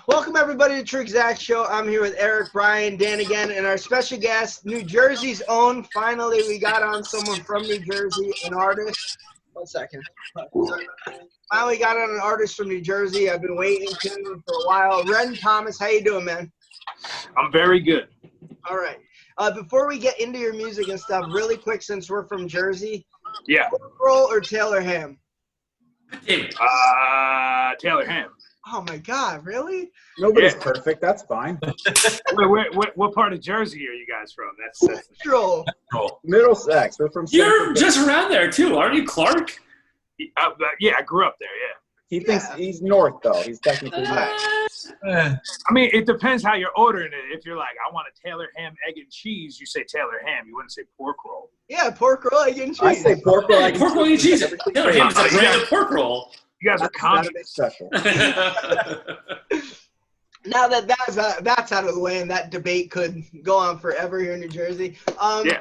Welcome everybody to TruExact Show. I'm here with Eric, Brian, Dan again, and our special guest, New Jersey's own. Finally, we got on someone from New Jersey, an artist. 1 second. Finally got on an artist from New Jersey. I've been waiting to for a while. Ren Thomas, how you doing, man? I'm very good. All right. Before we get into your music and stuff, really quick, since we're from Jersey. Yeah. Roll or Taylor Ham? Taylor Ham. Oh my God, really? Nobody's perfect. That's fine. What part of Jersey are you guys from? That's Central. Middlesex. We're from You're Central. just around there too, aren't you, Clark? yeah, I grew up there. Yeah. He thinks he's north, though. He's technically north. I mean, it depends how you're ordering it. If you're like, I want a Taylor ham, egg and cheese, you say Taylor ham. You wouldn't say pork roll. Yeah, pork roll, egg and cheese. I say pork roll, egg and cheese. Taylor ham is a brand of pork roll. You guys are That's special. Now that that's out of the way and that debate could go on forever here in New Jersey.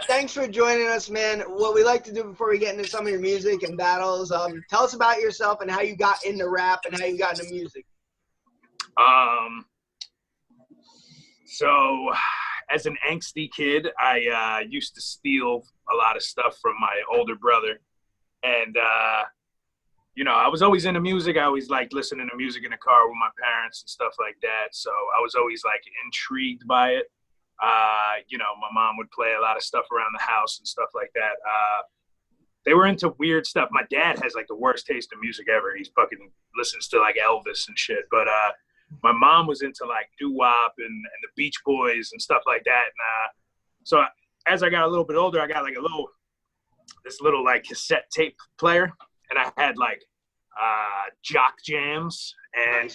Thanks for joining us, man. What we like to do before we get into some of your music and battles, tell us about yourself and how you got into rap and how you got into music. So as an angsty kid, I used to steal a lot of stuff from my older brother. And, you know, I was always into music. I always liked listening to music in the car with my parents and stuff like that. So I was always like intrigued by it. You know, my mom would play a lot of stuff around the house and stuff like that. They were into weird stuff. My dad has like the worst taste in music ever. He's fucking listens to like Elvis and shit. But my mom was into like doo-wop and the Beach Boys and stuff like that. And so as I got a little bit older, I got like this little like cassette tape player. And I had like jock jams and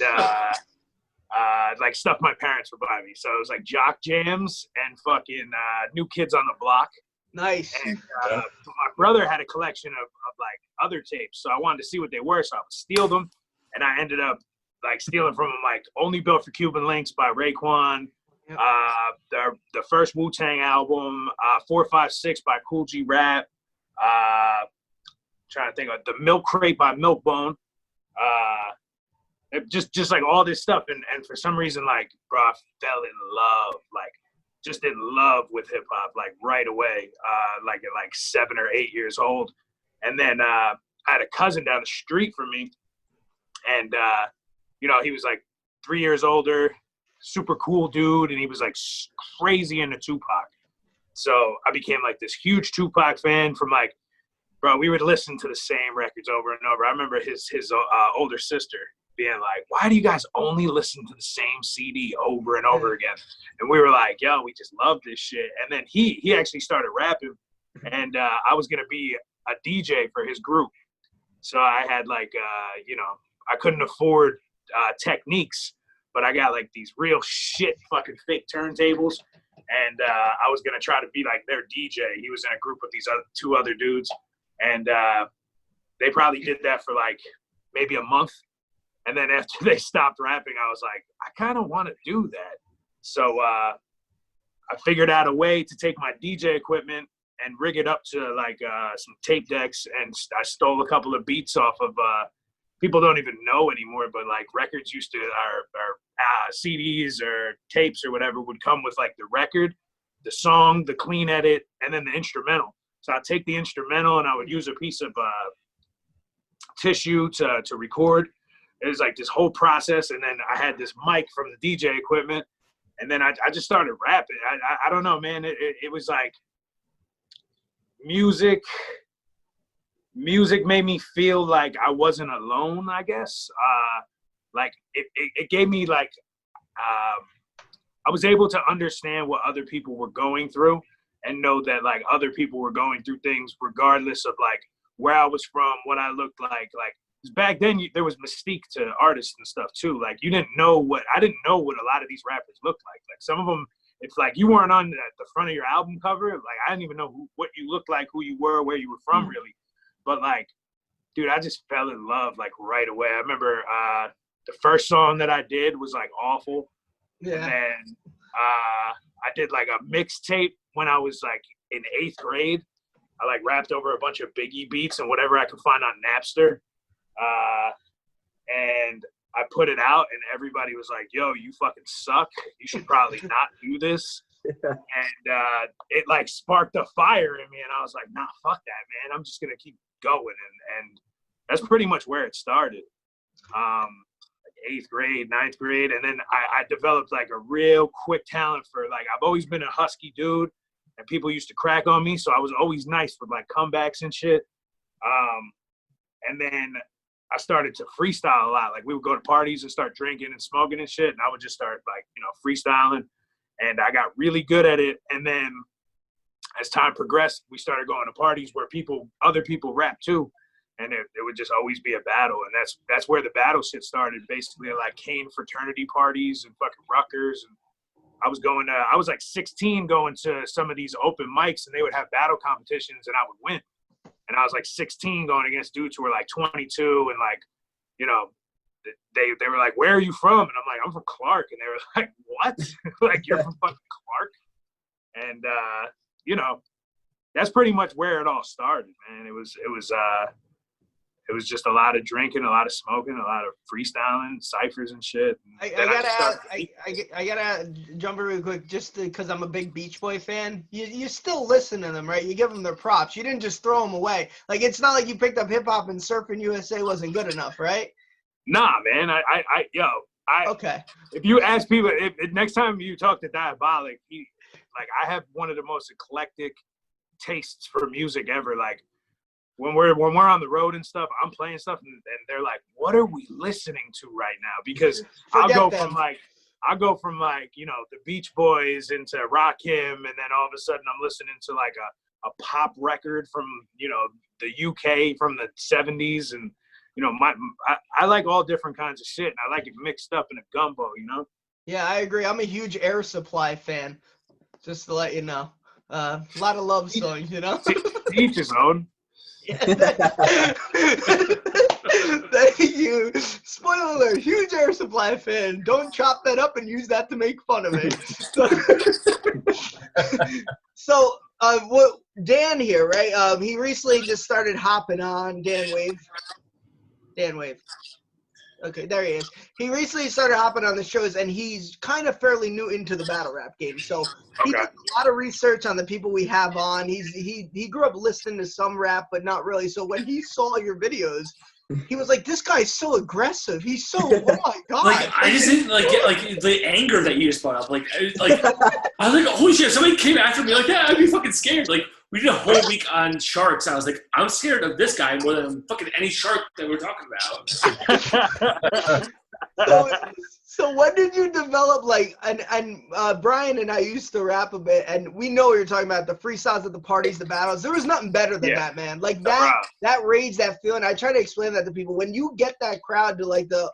like stuff my parents would buy me. So it was like jock jams and fucking New Kids on the Block. Nice. And my brother had a collection of like other tapes. So I wanted to see what they were. So I would steal them. And I ended up like stealing from them like Only Built for Cuban Links by Raekwon. Yep. The first Wu-Tang album, 456 by Cool G Rap. Trying to think of the Milk Crate by Milkbone, just like all this stuff, and for some reason, like, bro, I fell in love, like, just in love with hip hop, like right away, like at like 7 or 8 years old, and then I had a cousin down the street from me, and you know, he was like 3 years older, super cool dude, and he was like crazy into Tupac, so I became like this huge Tupac fan from like. Bro, we would listen to the same records over and over. I remember his older sister being like, why do you guys only listen to the same CD over and over again? And we were like, yo, we just love this shit. And then he actually started rapping, and I was going to be a DJ for his group. So I had like, you know, I couldn't afford Techniques, but I got like these real shit fucking fake turntables. And I was going to try to be like their DJ. He was in a group with these two other dudes. And they probably did that for like maybe a month. And then after they stopped rapping, I was like, I kind of want to do that. So I figured out a way to take my DJ equipment and rig it up to like some tape decks. And I stole a couple of beats off of people don't even know anymore, but like records used to, or CDs or tapes or whatever would come with like the record, the song, the clean edit, and then the instrumental. So I'd take the instrumental and I would use a piece of tissue to record. It was like this whole process. And then I had this mic from the DJ equipment. And then I just started rapping. I don't know, man. It was like music made me feel like I wasn't alone, I guess. Like it gave me like, I was able to understand what other people were going through. And know that like other people were going through things regardless of like where I was from, what I looked like. Like, 'cause back then there was mystique to artists and stuff too. Like I didn't know what a lot of these rappers looked like. Like some of them, it's like you weren't on the front of your album cover. Like I didn't even know what you looked like, who you were, where you were from really. But like, dude, I just fell in love like right away. I remember the first song that I did was like Awful. Yeah. And then I did like a mixtape when I was like in 8th grade. I like rapped over a bunch of Biggie beats and whatever I could find on Napster. And I put it out, and everybody was like, "Yo, you fucking suck. You should probably not do this." And it like sparked a fire in me, and I was like, "Nah, fuck that, man. I'm just gonna keep going." And that's pretty much where it started. 8th grade, 9th grade, and then I developed like a real quick talent for like, I've always been a husky dude, and people used to crack on me, so I was always nice for like comebacks and shit. And then I started to freestyle a lot. Like we would go to parties and start drinking and smoking and shit, and I would just start like, freestyling, and I got really good at it. And then as time progressed, we started going to parties where other people rap too. And it would just always be a battle. And that's where the battle shit started, basically, like Kane fraternity parties and fucking Rutgers. And I was like 16 going to some of these open mics, and they would have battle competitions, and I would win. And I was like 16 going against dudes who were like 22, and like, they were like, "Where are you from?" And I'm like, "I'm from Clark." And they were like, "What?" Like, "You're from fucking Clark?" And that's pretty much where it all started, man. It was just a lot of drinking, a lot of smoking, a lot of freestyling, ciphers and shit. I gotta jump in real quick, just because I'm a big Beach Boy fan. You still listen to them, right? You give them their props. You didn't just throw them away. Like, it's not like you picked up hip hop and Surfing USA wasn't good enough, right? Nah, man. Okay. If you ask people, if next time you talk to Diabolic, I have one of the most eclectic tastes for music ever. Like, when we're on the road and stuff, I'm playing stuff, and they're like, "What are we listening to right now?" Because I'll go from the Beach Boys into Rakim, and then all of a sudden I'm listening to like a pop record from the UK from the 70s, and I like all different kinds of shit, and I like it mixed up in a gumbo, Yeah, I agree. I'm a huge Air Supply fan, just to let you know. A lot of love songs, Each his own. Thank you. Spoiler alert, huge Air Supply fan. Don't chop that up and use that to make fun of me. So what Dan here, right? He recently just started hopping on Dan Wave. Okay, there he is. He recently started hopping on the shows, and he's kind of fairly new into the battle rap game. So he did a lot of research on the people we have on. He grew up listening to some rap, but not really. So when he saw your videos, he was like, "This guy's so aggressive. He's so oh my god!" Like, I just didn't get like the anger that you just brought up. Like I was like, "Holy shit!" Somebody came after me like, "Yeah, I'd be fucking scared." Like, we did a whole week on sharks. I was like, I'm scared of this guy more than fucking any shark that we're talking about. So when did you develop, like, and Brian and I used to rap a bit, and we know what you're talking about, the freestyles at the parties, the battles. There was nothing better than that, man. Like, that rage, that feeling. I try to explain that to people. When you get that crowd to, like, the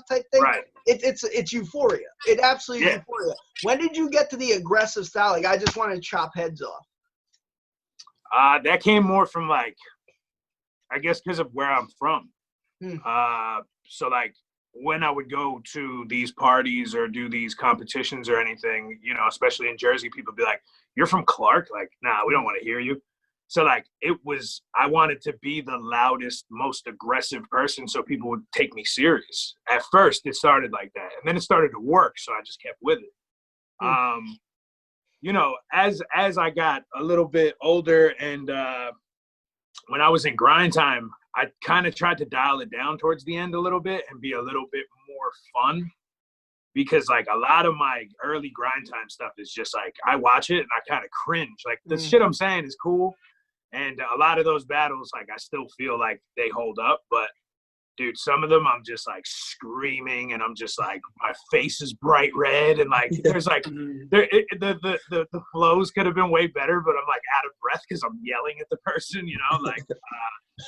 type thing, it's euphoria. It absolutely is euphoria. When did you get to the aggressive style? Like, I just want to chop heads off. That came more from, like, I guess because of where I'm from. So, like, when I would go to these parties or do these competitions or anything, especially in Jersey, people be like, "You're from Clark?" Like, "Nah, we don't want to hear you." So, like, I wanted to be the loudest, most aggressive person so people would take me serious. At first, it started like that. And then it started to work, so I just kept with it. As I got a little bit older and when I was in grind time, I kind of tried to dial it down towards the end a little bit and be a little bit more fun, because like a lot of my early grind time stuff is just like, I watch it and I kind of cringe. Like, the shit I'm saying is cool. And a lot of those battles, like, I still feel like they hold up, but dude, some of them I'm just like screaming, and I'm just like, my face is bright red, and like there's like the flows could have been way better, but I'm like out of breath because I'm yelling at the person,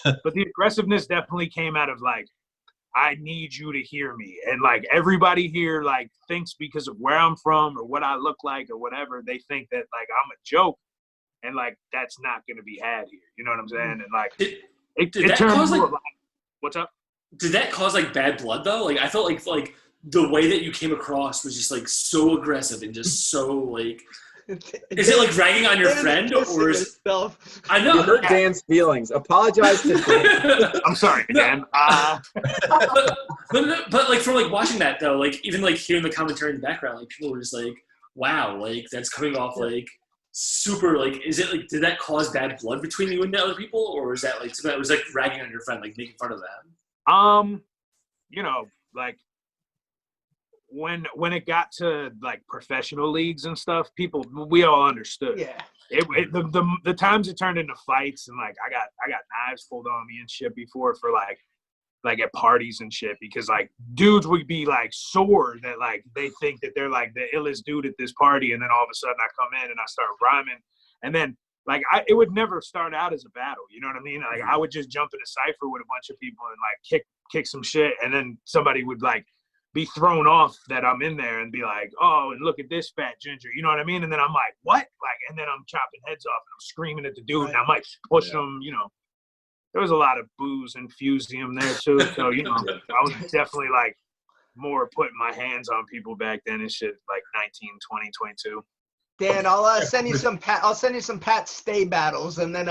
but the aggressiveness definitely came out of like, I need you to hear me, and like everybody here like thinks because of where I'm from or what I look like or whatever, they think that like I'm a joke, and like that's not gonna be had here. You know what I'm saying? And like it turned more like, what's up? Did that cause like bad blood though? Like, I felt like the way that you came across was just like so aggressive and just so like Is it like ragging on your friend, or is itself. I know? You hurt Dan's feelings. Apologize to Dan. I'm sorry, Dan. But like from like watching that though, like even like hearing the commentary in the background, like people were just like, "Wow, like that's coming off like super like." Is it like did that cause bad blood between you and the other people, or is that like so that was like ragging on your friend, like making fun of them? You know, like when it got to like professional leagues and stuff, we all understood. Yeah. The times it turned into fights and like I got knives pulled on me and shit before for like at parties and shit because like dudes would be like sore that like they think that they're like the illest dude at this party and then all of a sudden I come in and I start rhyming and then like it would never start out as a battle, you know what I mean? Like I would just jump in a cipher with a bunch of people and like kick some shit and then somebody would like be thrown off that I'm in there and be like, oh, and look at this fat ginger, you know what I mean? And then I'm like, what? Like, and then I'm chopping heads off and I'm screaming at the dude and I might push him, you know. There was a lot of booze and fusium there too. So, you know, I was definitely like more putting my hands on people back then and shit, like 19, 20, 22. Dan, I'll send you some Pat Stay battles and then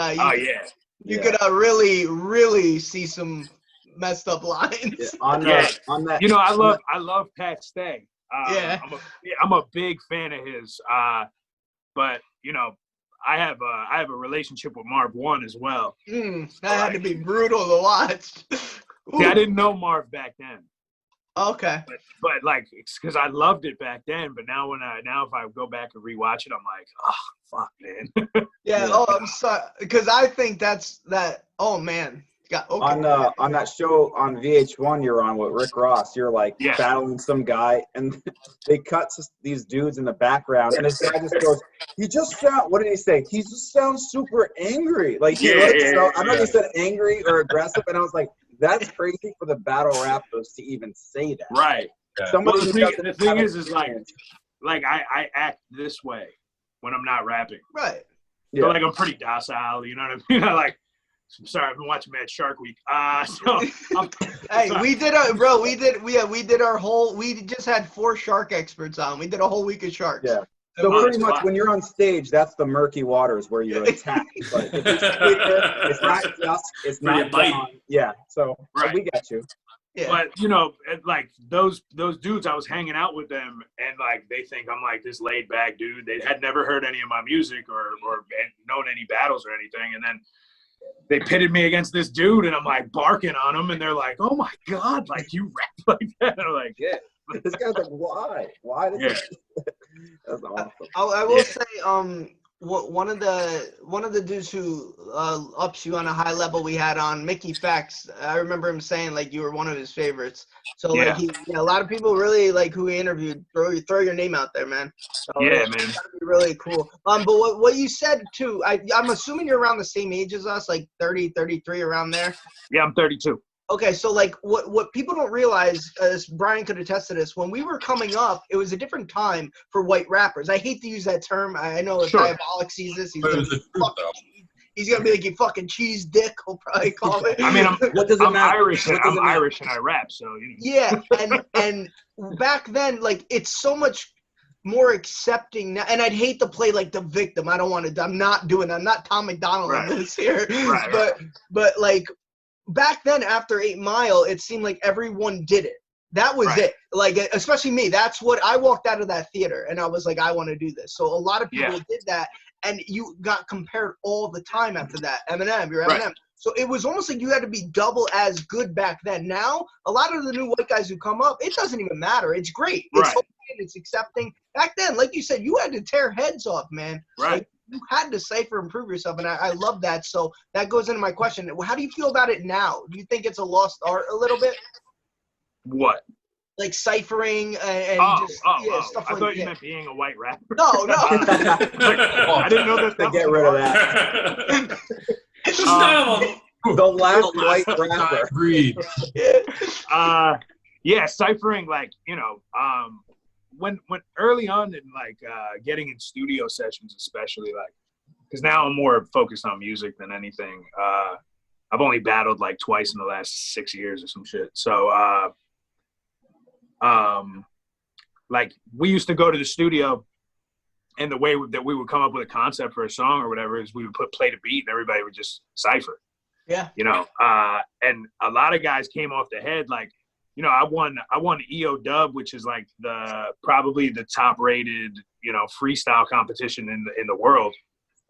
you could really see some messed up lines. Yeah, on that. You know, I love Pat Stay. I'm a big fan of his. But you know, I have a relationship with Marv 1 as well. That had to be brutal to watch. See, I didn't know Marv back then. Okay. But like, it's because I loved it back then. But now if I go back and rewatch it, I'm like, oh fuck, man. Yeah. Oh, I'm sorry, because I think that's that. Oh man. Yeah, okay. On that show on VH1 you're on with Rick Ross, you're like battling some guy and they cut these dudes in the background and this guy just goes, what did he say? He just sounds super angry. Like I know he said angry or aggressive and I was like, that's crazy for the battle rappers to even say that. Right. Somebody the thing is like I act this way when I'm not rapping. Right. So like I'm pretty docile, you know what I mean? I'm sorry, I've been watching Mad Shark Week. Hey, we did our whole. We just had 4 shark experts on. We did a whole week of sharks. Yeah. So pretty much when you're on stage, that's the murky waters where you attack. But it's not dusk. It's not dawn. Yeah. So we got you. Yeah. But you know, like those dudes, I was hanging out with them, and like they think I'm like this laid back dude. They had never heard any of my music or known any battles or anything, and then they pitted me against this dude and I'm like barking on him and they're like, oh my God, like you rap like that. And I'm like, yeah. This guy's like, why? Why did That's awesome. I will say, one of the dudes who ups you on a high level we had on, Mickey Fax, I remember him saying like you were one of his favorites. So like a lot of people really like who he interviewed throw your name out there, man. So, man. That'd be really cool. But what you said too, I'm assuming you're around the same age as us, like 30, 33, around there. Yeah, I'm 32. Okay, so like what people don't realize, as Brian could attest to this, when we were coming up, it was a different time for white rappers. I hate to use that term. I know if Diabolic sees this, he's gonna be like, you fucking cheese dick, he'll probably call it. I mean, I'm Irish and I rap, so you know. Yeah, and back then, like, it's so much more accepting now, and I'd hate to play like the victim. I'm not Tom McDonald in this here. But like back then, after 8 Mile, it seemed like everyone did it. That was it. Like, especially me. That's what I walked out of that theater and I was like, I want to do this. So a lot of people did that, and you got compared all the time after that. Eminem, you're Eminem. Right. So it was almost like you had to be double as good back then. Now, a lot of the new white guys who come up, it doesn't even matter. It's great. It's okay, it's accepting. Back then, like you said, you had to tear heads off, man. Right. Like, you had to cipher and prove yourself, and I love that. So that goes into my question. How do you feel about it now? Do you think it's a lost art a little bit? What? Like ciphering and stuff I like that. I thought you meant being a white rapper. No. I didn't know that. Get rid of that. The last white rapper. Breed. Ciphering, like, you know, when early on in like getting in studio sessions, especially, like, because now I'm more focused on music than anything. I've only battled like twice in the last 6 years or some shit. So like we used to go to the studio And the way that we would come up with a concept for a song or whatever is we would play the beat and everybody would just cipher. Yeah. You know, and a lot of guys came off the head. Like, you know, I won EO Dub, which is like probably the top rated, you know, freestyle competition in the world.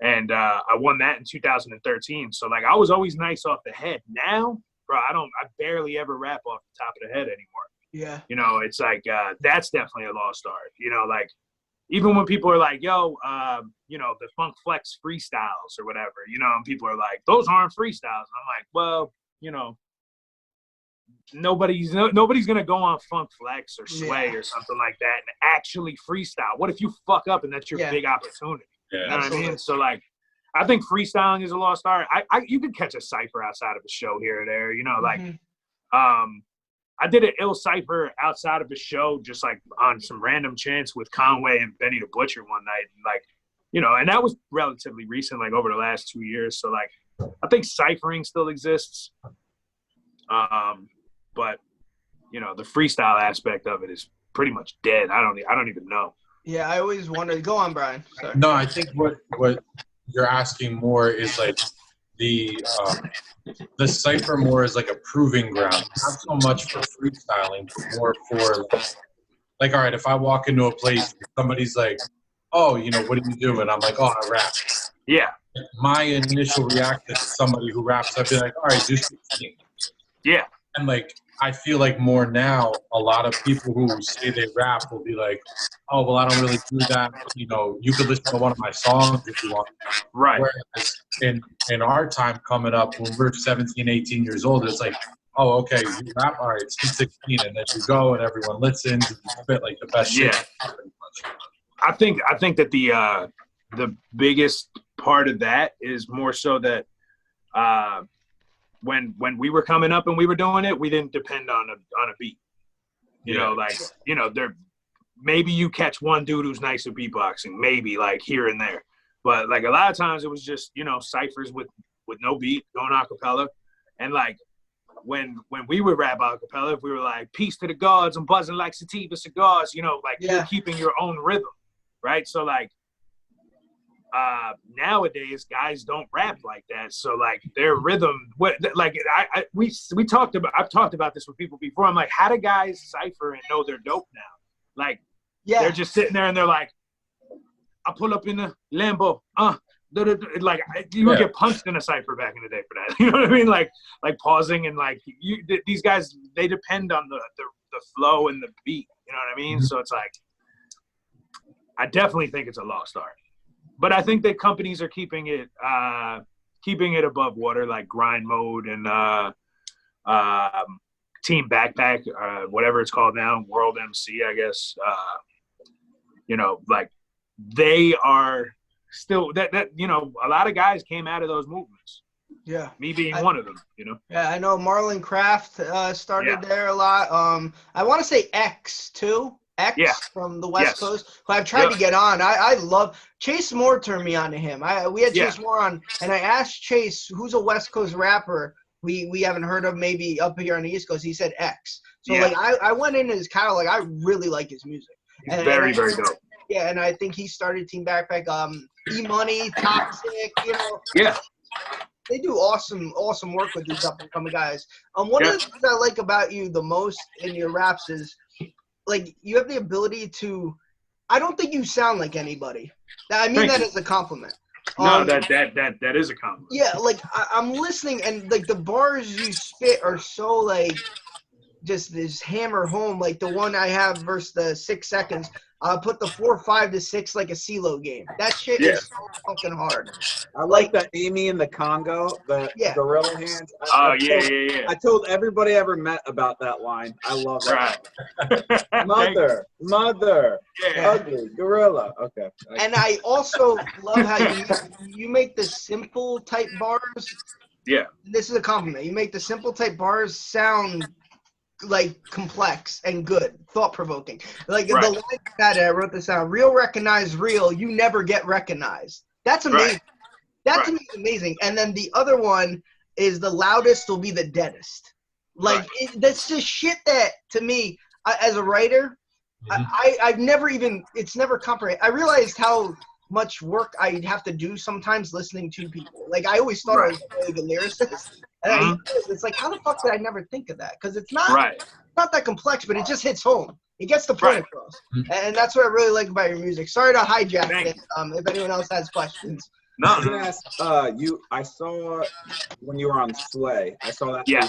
And I won that in 2013. So like I was always nice off the head. Now, bro, I barely ever rap off the top of the head anymore. Yeah. You know, it's like that's definitely a lost art. You know, like even when people are like, yo, you know, the Funk Flex freestyles or whatever, you know, and people are like, those aren't freestyles. And I'm like, well, you know, nobody's gonna go on Funk Flex or Sway or something like that and actually freestyle. What if you fuck up and that's your big opportunity? Yeah. You know what I mean? So like, I think freestyling is a lost art. You could catch a cipher outside of a show here or there, you know, like, I did an ill cipher outside of a show, just like on some random chance with Conway and Benny the Butcher one night. And like, you know, and that was relatively recent, like over the last 2 years. So like, I think ciphering still exists. But you know, the freestyle aspect of it is pretty much dead. I don't even know. Yeah, I always wondered. Go on, Brian. Sorry. No, I think what you're asking more is like the cipher more is like a proving ground, not so much for freestyling, but more for like all right, if I walk into a place, somebody's like, oh, you know, what do you do? And I'm like, oh, I rap. Yeah. My initial reaction to somebody who raps, I'd be like, all right, do 16. Yeah. And like, I feel like more now, a lot of people who say they rap will be like, oh, well, I don't really do that. You know, you could listen to one of my songs if you want. Right. Whereas in our time coming up, when we're 17, 18 years old, it's like, oh, okay, you rap, all right, speak 16, and then you go and everyone listens and you spit like the best shit. I think that the biggest part of that is more so that when we were coming up and we were doing it, we didn't depend on a beat. You know, like, you know, maybe you catch one dude who's nice at beatboxing, maybe like here and there. But like a lot of times it was just, you know, ciphers with no beat going a cappella. And like when we would rap a cappella, if we were like, peace to the gods, I'm buzzing like sativa cigars, you know, like you're keeping your own rhythm, right? So like nowadays guys don't rap like that. So like their rhythm, I've talked about this with people before. I'm like, how do guys cipher and know they're dope now? Like they're just sitting there and they're like, I pull up in the Lambo, like you would get punched in a cipher back in the day for that. You know what I mean? Like pausing and like these guys, they depend on the flow and the beat. You know what I mean? So it's like, I definitely think it's a lost art. But I think that companies are keeping it above water, like Grind Mode and Team Backpack, whatever it's called now, World MC, I guess. You know, like they are still that you know, a lot of guys came out of those movements. Yeah, me being one of them. You know. Yeah, I know Marlon Craft started there a lot. I want to say X too. From the West Coast, who I've tried to get on. I love Chase Moore turned me on to him. We had Chase Moore on, and I asked Chase, who's a West Coast rapper we haven't heard of maybe up here on the East Coast. He said X. So like I went into his catalog. I really like his music. He's very dope. Yeah, and I think he started Team Backpack. E-Money, Toxic, you know. Yeah. They do awesome work with these up and coming guys. One of the things I like about you the most in your raps is, like, you have the ability to, I don't think you sound like anybody. I mean that as a compliment. No, that is a compliment. Yeah, like I'm listening and like the bars you spit are so like just this hammer home. Like the one I have versus the 6 seconds. Put the 4, 5 to 6 like a CeeLo game. That shit is so fucking hard. I like the Amy in the Congo, the gorilla hands. I told everybody I ever met about that line. I love that. Right. Mother, ugly, gorilla. Okay. And I also love how you make the simple type bars. Yeah. This is a compliment. You make the simple type bars sound like complex and good, thought-provoking. Like the line that I wrote this down, real recognize real, you never get recognized. That's amazing. That to me is amazing. And then the other one is the loudest will be the deadest. Like that's just shit that to me, as a writer, I've never even, it's never comprehend. I realized how much work I'd have to do sometimes listening to people. Like, I always thought I was a really good lyricist. And it's like, how the fuck did I never think of that? Because it's not that complex, but it just hits home. It gets the point across. And that's what I really like about your music. Sorry to hijack it, if anyone else has questions. No. I saw when you were on Sway, I saw that. Yeah.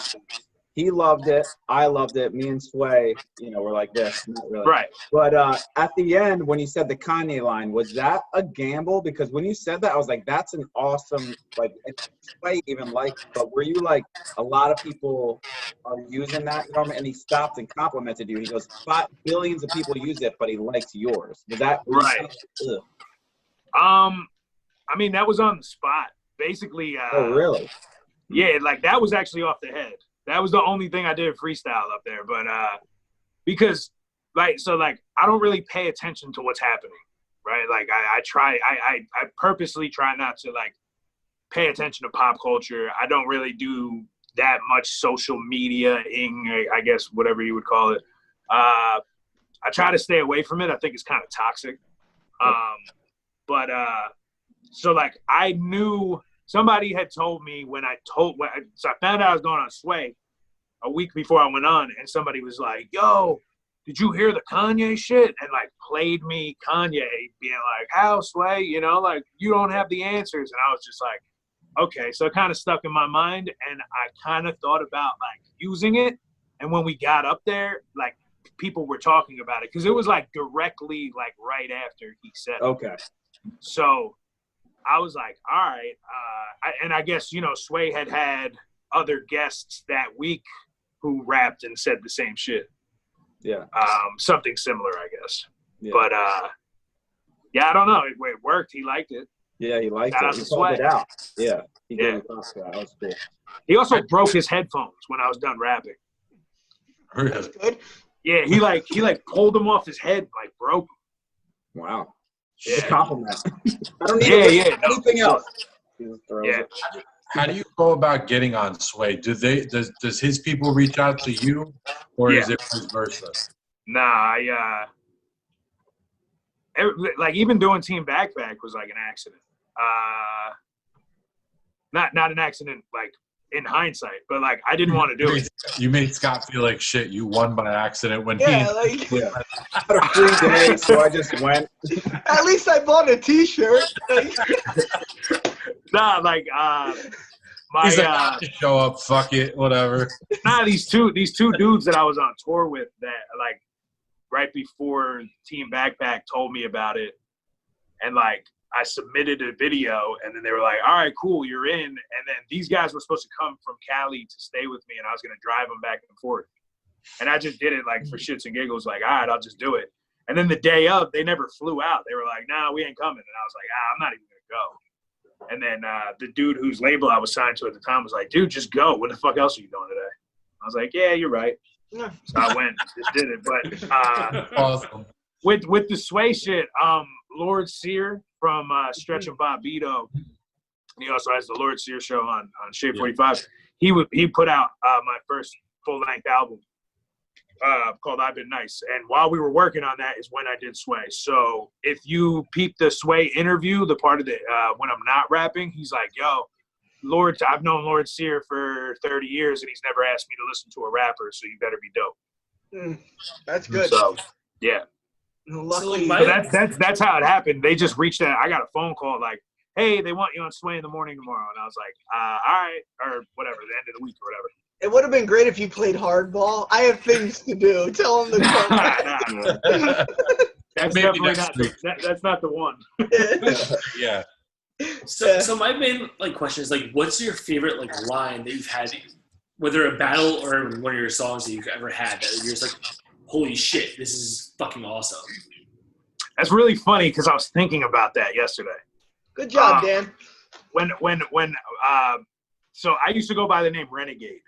He loved it. I loved it. Me and Sway, were like this. Not really. Right. But at the end, when you said the Kanye line, was that a gamble? Because when you said that, I was like, that's an awesome, like, Sway even liked. But were you like, a lot of people are using that? And he stopped and complimented you. He goes, billions of people use it, but he likes yours. Was that right? I mean, that was on the spot. Basically. Oh, really? Yeah, like that was actually off the head. That was the only thing I did freestyle up there. But because I don't really pay attention to what's happening, right? Like I purposely try not to like pay attention to pop culture. I don't really do that much social media-ing, I guess, whatever you would call it. I try to stay away from it. I think it's kind of toxic. So like I knew somebody had told me so I found out I was going on Sway a week before I went on, and somebody was like, yo, did you hear the Kanye shit? And like played me Kanye being like, how, Sway? Like you don't have the answers. And I was just like, okay. So it kind of stuck in my mind, and I kind of thought about like using it. And when we got up there, like people were talking about it because it was like directly like right after he said it. Okay. So I was like, all right. And I guess, Sway had other guests that week who rapped and said the same shit. Yeah. Something similar, I guess. Yeah. But, yeah, I don't know. It worked. He liked it. Yeah, he liked Shout it. out He to called Sway. it out. Yeah. He Yeah. gave it up. That was cool. He also broke his headphones when I was done rapping. That's good. Yeah, he pulled them off his head, like broke them. Wow. Yeah. It's a compliment. I don't need anything else. Yeah. How do you go about getting on Sway? Does his people reach out to you, or is it vice versa? Nah, like even doing Team Backpack was like an accident. Not an accident like in hindsight, but like I didn't want to do it. You made Scott feel like shit. You won by accident when I had a free day, so I just went. At least I bought a T-shirt. Nah, like he's like, I just show up, fuck it, whatever. Nah, these two dudes that I was on tour with that like right before Team Backpack told me about it, and like I submitted a video, and then they were like, all right, cool, you're in. And then these guys were supposed to come from Cali to stay with me, and I was going to drive them back and forth. And I just did it like for shits and giggles, like, all right, I'll just do it. And then the day of, they never flew out. They were like, nah, we ain't coming. And I was like, I'm not even going to go. And then the dude whose label I was signed to at the time was like, dude, just go. What the fuck else are you doing today? I was like, yeah, you're right. So I went, just did it. But awesome. With the Sway shit, Lord Seer from Stretch and Bobbito, he also has the Lord Seer show on Shade 45. He put out my first full-length album called I've Been Nice. And while we were working on that is when I did Sway. So if you peep the Sway interview, the part of the when I'm not rapping, he's like, yo, I've known Lord Seer for 30 years, and he's never asked me to listen to a rapper, so you better be dope. That's good. So, yeah. Luckily, so that's how it happened. They just reached out. I got a phone call like, hey, they want you on Sway in the morning tomorrow. And I was like, all right, or whatever, the end of the week or whatever. It would have been great if you played hardball. I have things to do. Tell them to come. Nah. That's Maybe definitely not that's not the one. Yeah. So my main question is what's your favorite line that you've had, whether a battle or one of your songs that you've ever had that you're just holy shit, this is fucking awesome. That's really funny because I was thinking about that yesterday. Good job, Dan. So I used to go by the name Renegade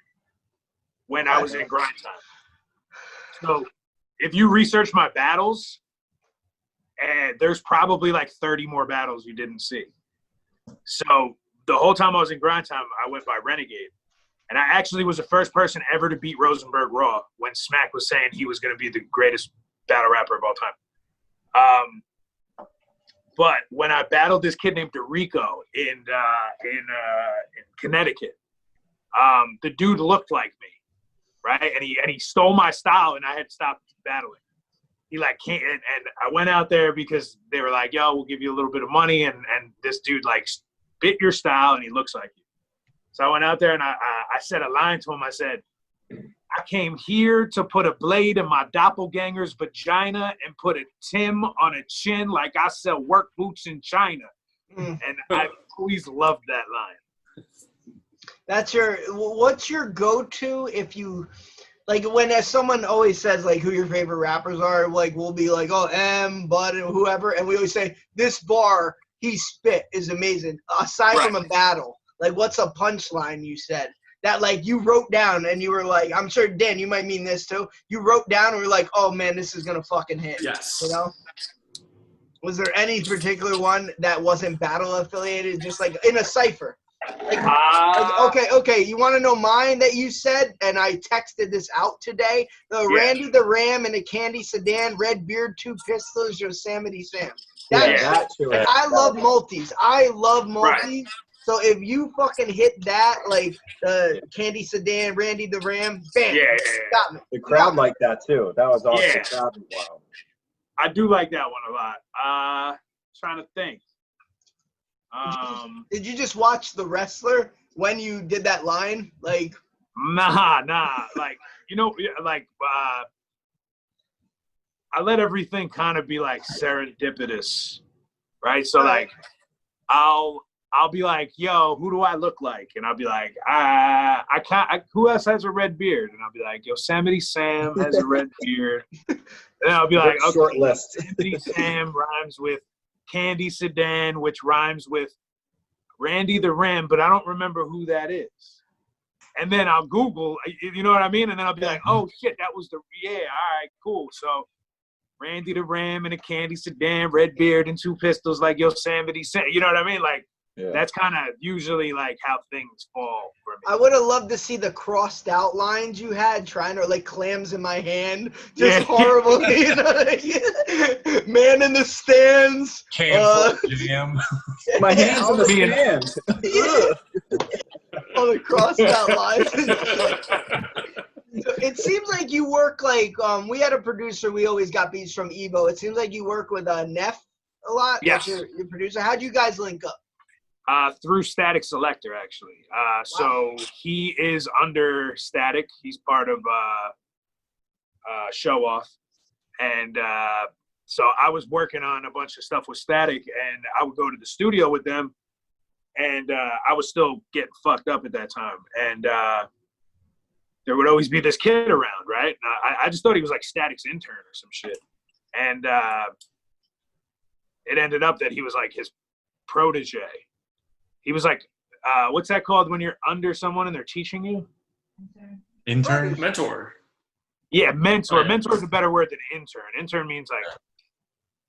when I was in grind time. So if you research my battles, and there's probably 30 more battles you didn't see. So the whole time I was in grind time, I went by Renegade. And I actually was the first person ever to beat Rosenberg Raw when Smack was saying he was going to be the greatest battle rapper of all time. But when I battled this kid named Dorico in Connecticut, the dude looked like me, right? And he stole my style, and I had to stop battling. He like can't, and I went out there because they were like, "Yo, we'll give you a little bit of money," and this dude like bit your style, and he looks like you. So I went out there and I said a line to him. I said, "I came here to put a blade in my doppelganger's vagina and put a Tim on a chin like I sell work boots in China." And I always loved that line. What's your go-to if you, like, when as someone always says, like, who your favorite rappers are, like, we'll be like, oh, Bud, and whoever, and we always say, this bar he spit is amazing, aside from a battle. Like, what's a punchline you said that, like, you wrote down and you were like, I'm sure, Dan, you might mean this too, you wrote down and were like, oh, man, this is going to fucking hit. Yes. You know? Was there any particular one that wasn't battle affiliated, just like in a cipher? Like, okay, you want to know mine that you said, and I texted this out today? Randy the Ram in a candy sedan, red beard, 2 pistols, Yosemite Sam. I love multis. I love multis. Right. So if you fucking hit that, like the candy sedan, Randy the Ram, bam, got me. The crowd liked that too. That was awesome. The crowd was wild. I do like that one a lot. Trying to think. Did you just watch The Wrestler when you did that line? Like, nah. Like, you know, like, I let everything kind of be like serendipitous, right? So like, I'll be like, yo, who do I look like? And I'll be like, who else has a red beard? And I'll be like, Yosemite Sam has a red beard. And I'll be like, okay, short list. Yosemite Sam rhymes with Candy Sedan, which rhymes with Randy the Ram, but I don't remember who that is. And then I'll Google, you know what I mean? And then I'll be like, oh shit, that was all right, cool. So Randy the Ram in a Candy Sedan, red beard and 2 pistols like Yosemite Sam. You know what I mean? Like, that's kind of usually like how things fall for me. I would have loved to see the crossed out lines you had, trying to like clams in my hand, just horrible. You know, man in the stands. Jam. My hands in the stands. All the crossed out lines. It seems like you work like we had a producer. We always got beats from Evo. It seems like you work with Neff a lot. Yes. Your producer. How'd you guys link up? Through Static Selector, actually. So he is under Static. He's part of Show Off. And so I was working on a bunch of stuff with Static, and I would go to the studio with them, and I was still getting fucked up at that time. And there would always be this kid around, right? And I just thought he was like Static's intern or some shit. And it ended up that he was like his protege. He was like, what's that called when you're under someone and they're teaching you? Intern? Mentor. Yeah, mentor. Mentor is a better word than intern. Intern means like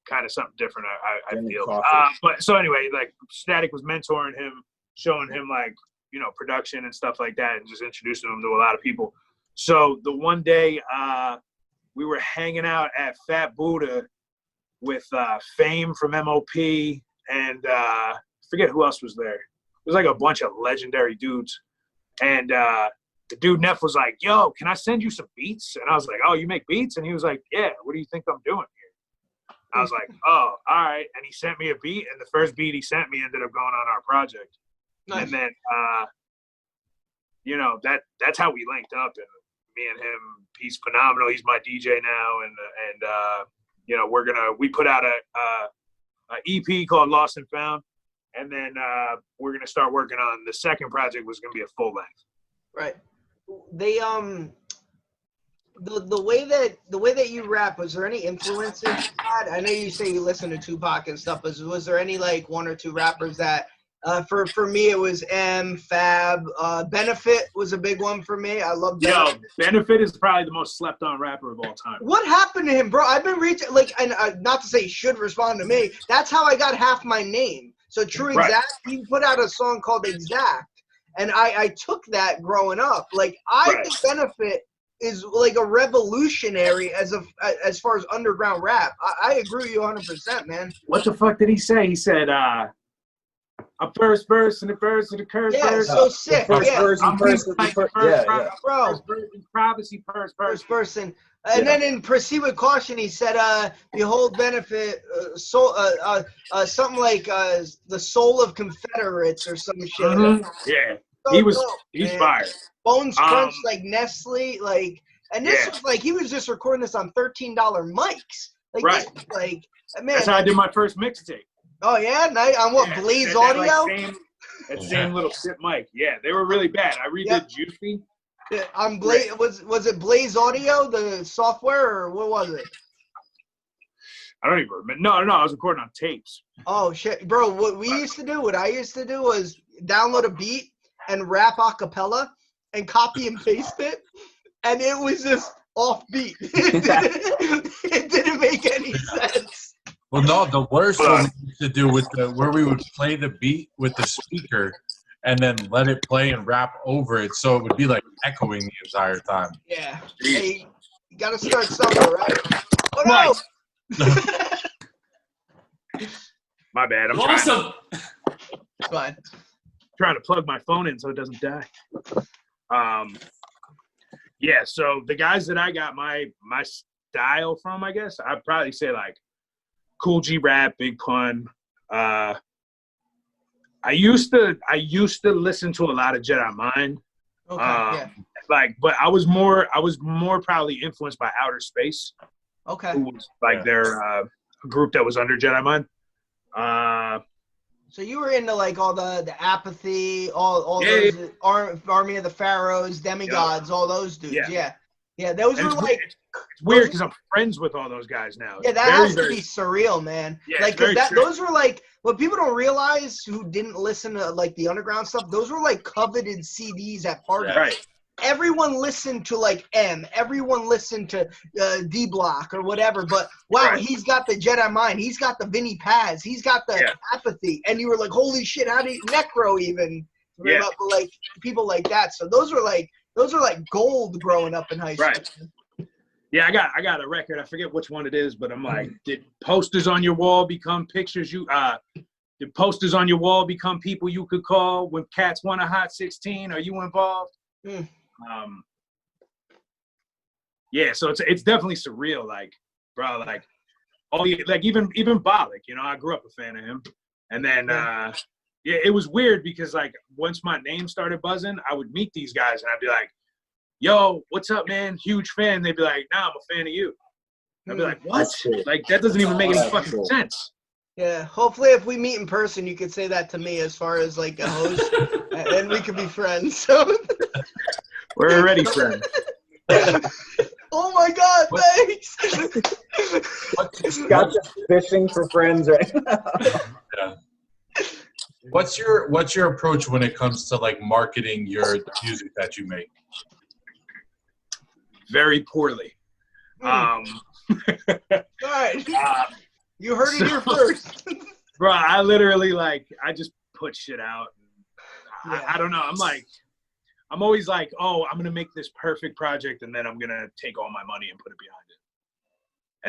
kind of something different, I feel. But so anyway, like Static was mentoring him, showing him like, you know, production and stuff like that, and just introducing him to a lot of people. So the one day we were hanging out at Fat Buddha with Fame from MOP and forget who else was there. It was like a bunch of legendary dudes. And the dude Neff was like, yo, can I send you some beats? And I was like, oh, you make beats? And he was like, yeah, what do you think I'm doing here? I was like, oh, all right. And he sent me a beat, and the first beat he sent me ended up going on our project. Nice. And then, you know, that's how we linked up. And me and him, he's phenomenal. He's my DJ now. And you know, we put out a EP called Lost and Found. And then we're gonna start working on the second project, was gonna be a full length. Right. They the way that you rap, was there any influences you had? I know you say you listen to Tupac and stuff, but was there any like 1 or 2 rappers that for me it was Fab, Benefit was a big one for me. I love that. Yo, Benefit is probably the most slept on rapper of all time. What happened to him, bro? I've been reaching and not to say he should respond to me. That's how I got half my name. So TruExact, he put out a song called Exact, and I took that growing up. Like, I think Benefit is like a revolutionary as far as underground rap. I agree with you 100%, man. What the fuck did he say? He said, a first verse and the first and the curse verse. So sick. First verse and first privacy, first person. And then in Proceed with Caution, he said, behold benefit, something like the soul of Confederates or some shit. Mm-hmm. Yeah. So he's fired. Bones crunched like Nestle, like, and this was like, he was just recording this on $13 mics. Like, right. This, like, man. That's how I did my first mixtape. Oh, yeah? On what, Blaze Audio? That same little shit mic. Yeah, they were really bad. I redid Juicy. On Blaze, was it Blaze Audio, the software, or what was it? I don't even remember. No, I was recording on tapes. Oh shit, bro! What I used to do was download a beat and rap a cappella and copy and paste it, and it was just off beat. It didn't make any sense. Well, no, the worst one we used to do with where we would play the beat with the speaker and then let it play and rap over it, so it would be like echoing the entire time. Yeah. Hey, you gotta start somewhere, right? Oh no! My bad. I'm trying to plug my phone in so it doesn't die. Yeah. So the guys that I got my style from, I guess I'd probably say like Cool G Rap, Big Pun. I used to listen to a lot of Jedi Mind. Okay. But I was more probably influenced by Outer Space. Okay. Who was like their group that was under Jedi Mind. So you were into like all the Apathy, all those Army of the Pharaohs, Demigods, all those dudes. Yeah. Those were like. It's weird because I'm friends with all those guys now. Yeah, that has to be surreal, man. Yeah, like, those were like, what people don't realize who didn't listen to like the underground stuff, those were like coveted CDs at parties. Right. Everyone listened to like M. Everyone listened to D Block or whatever. But wow, he's got the Jedi Mind. He's got the Vinnie Paz. He's got the Apathy. And you were like, holy shit, how did Necro even? But like people like that. So those were like gold growing up in high school. Right. Yeah, I got a record. I forget which one it is, but I'm like, did posters on your wall become pictures did posters on your wall become people you could call when cats want a hot 16? Are you involved? Yeah, so it's definitely surreal, like, bro, like even Bollock, you know, I grew up a fan of him. And then it was weird because like once my name started buzzing, I would meet these guys and I'd be like, yo, what's up, man? Huge fan. They'd be like, nah, I'm a fan of you. I'd be like, what? Like, that doesn't even make any fucking sense. Yeah, hopefully if we meet in person, you could say that to me as far as like a host, and we could be friends. So we're already friends. Oh my God, thanks. Got just fishing for friends right now. Yeah. What's your approach when it comes to like marketing the music that you make? Very poorly. All right. You heard it here first. Bro, I literally I just put shit out. I don't know. I'm always like, oh, I'm gonna make this perfect project and then I'm gonna take all my money and put it behind it.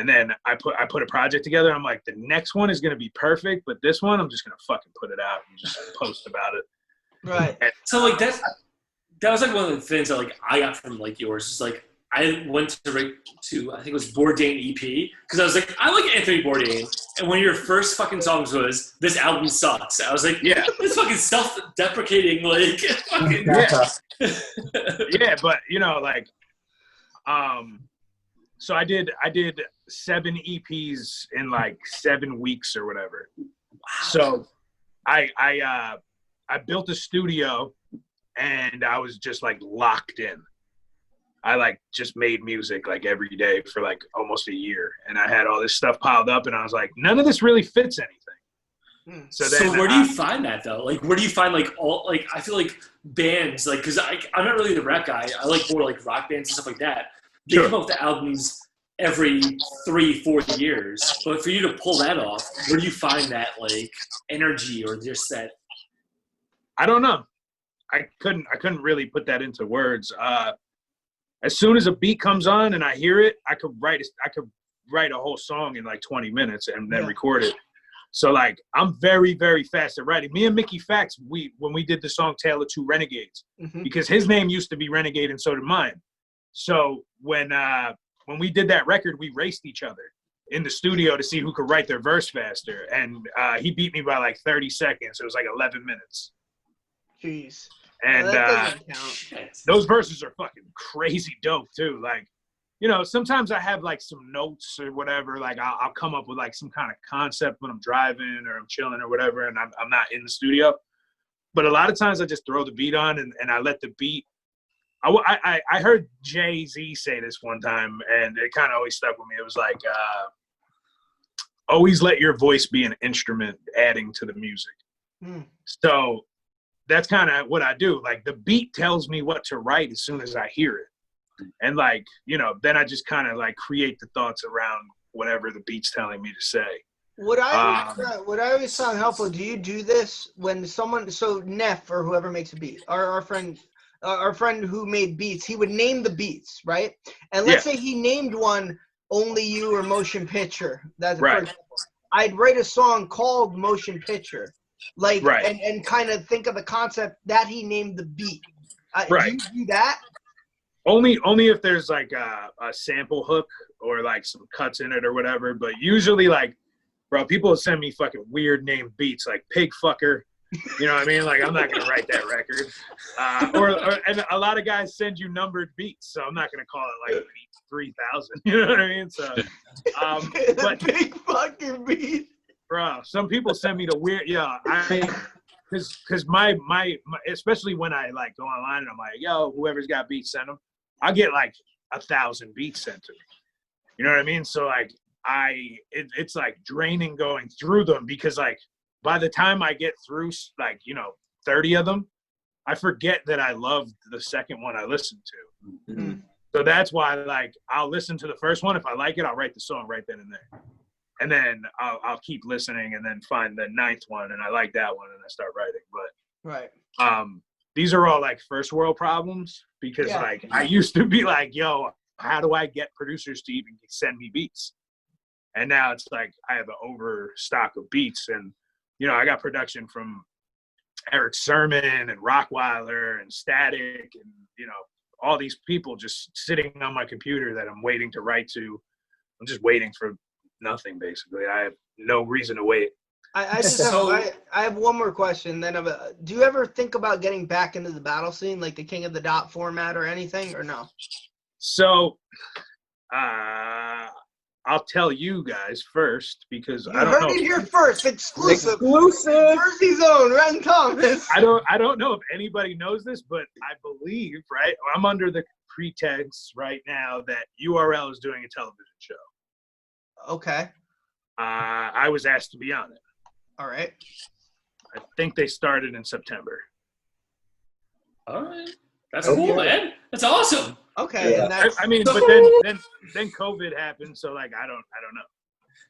And then I put a project together. And I'm like, the next one is gonna be perfect, but this one I'm just gonna fucking put it out and just post about it. Right. And, so like that was like one of the things that like I got from like yours. Is like I went to I think it was Bourdain EP because I was like, I like Anthony Bourdain, and one of your first fucking songs was "This album sucks." I was like, yeah, this fucking self-deprecating, like, fucking yeah, but you know, like, so I did 7 EPs in like 7 weeks or whatever. Wow. So I built a studio and I was just like locked in. I like just made music like every day for like almost a year, and I had all this stuff piled up, and I was like, none of this really fits anything. So where do you find that though? Like, where do you find like all like? I feel like bands like because I'm not really the rap guy. I like more like rock bands and stuff like that. They come up with the albums every 3-4 years, but for you to pull that off, where do you find that like energy or just that? I don't know. I couldn't really put that into words. as soon as a beat comes on and I hear it, I could write a whole song in like 20 minutes and then record it. So like I'm very, very fast at writing. Me and Mickey Fax, when we did the song Tale of Two Renegades, because his name used to be Renegade and so did mine. So when we did that record, we raced each other in the studio to see who could write their verse faster. And he beat me by like 30 seconds. It was like 11 minutes. Jeez. And well, that doesn't count. Those verses are fucking crazy dope too. Like, you know, sometimes I have like some notes or whatever. Like I'll come up with like some kind of concept when I'm driving or I'm chilling or whatever, and I'm not in the studio. But a lot of times I just throw the beat on and I let the beat. I heard Jay-Z say this one time, and it kind of always stuck with me. It was like, always let your voice be an instrument adding to the music. So that's kind of what I do. Like the beat tells me what to write as soon as I hear it. And like, you know, then I just kind of like create the thoughts around whatever the beat's telling me to say. What I always found helpful, do you do this when someone, so Neff or whoever makes a beat, our friend who made beats, he would name the beats, right? And let's say he named one Only You or Motion Picture. That's right. For example, I'd write a song called Motion Picture, like, and kind of think of the concept that he named the beat. Do you do that? Only if there's like a sample hook or like some cuts in it or whatever. But usually, like, bro, people send me fucking weird named beats like Pig Fucker. You know what I mean? Like, I'm not gonna write that record. And a lot of guys send you numbered beats, so I'm not gonna call it like beat 3000. You know what I mean? So, but Pig Fucker beat. Bro, some people send me the weird. Because my especially when I like go online and I'm like, yo, whoever's got beats, send them. I get like 1,000 beats sent to me. You know what I mean? So like it's like draining going through them, because like by the time I get through like, you know, 30 of them, I forget that I loved the second one I listened to. So that's why like I'll listen to the first one. If I like it, I'll write the song right then and there. And then I'll keep listening and then find the 9th one, and I like that one, and I start writing. But these are all like first world problems, because like I used to be like, yo, how do I get producers to even send me beats? And now it's like I have an overstock of beats, and you know, I got production from Eric Sermon and Rockweiler and Static, and you know, all these people just sitting on my computer that I'm waiting to write to. I'm just waiting for nothing, basically. I have no reason to wait. I have one more question. Then, do you ever think about getting back into the battle scene, like the King of the Dot format or anything, or no? So, I'll tell you guys first, because I don't know. You heard it here first, exclusive. Jersey's own Ren Thomas. I don't know if anybody knows this, but I believe, right? I'm under the pretense right now that URL is doing a television show. Okay. I was asked to be on it. All right. I think they started in September. All right. That's cool, man. That's awesome. Okay. Yeah. And that's, I mean, but then COVID happened, so like I don't know.